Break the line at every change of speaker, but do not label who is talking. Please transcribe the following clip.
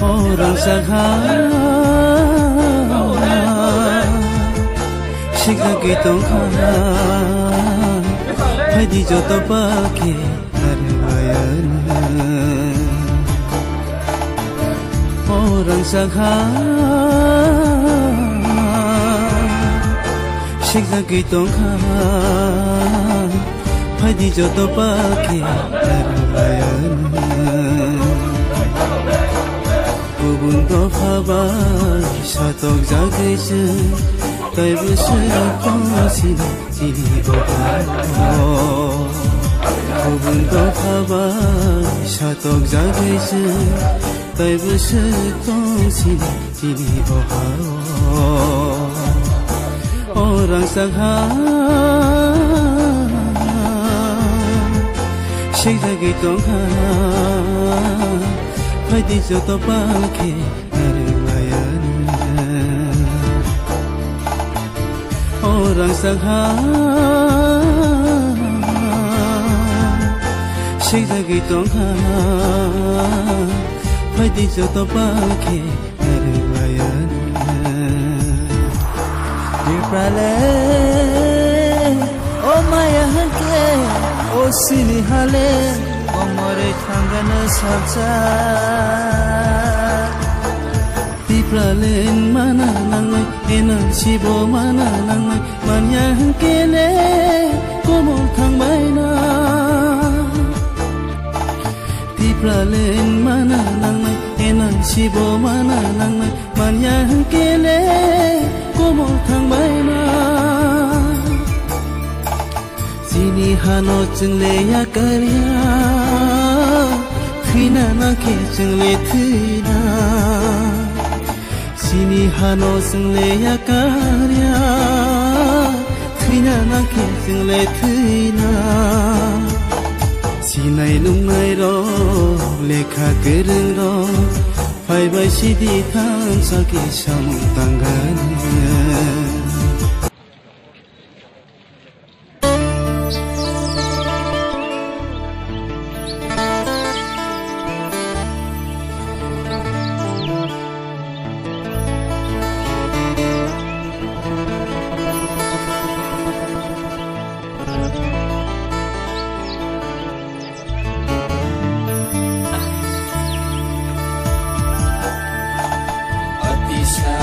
Orang sakhan Shika kitong khan Hai di joto pake narwayan Orang sakhan Shika kitong khan Hai di joto pake narwayan Bunto khabar shatok jagise tai buse kosi jini oho Bunto khabar shatok jagise tai buse kosi jini oho Orang sakhan shikda gitong khan Hai di joto pake narwayan Orang sakhan Shikda gitong khan Hai di joto pake narwayan Diprale O maya hanke O sini hale Omore thangana sabja Tipralen mana nangai enang sibo mana nangai manya hangkele komol thangmaina Tipralen mana nangai enang sibo mana nangai manya hangkele komol thangmaina Sini hano jungle ya karya Thina na ke jungle thina Sini hano jungle ya karya Thina na ke jungle thina Sinai lungai ro lekha gereng ro Phai bai sidi thang saki samung tanggan
Bisa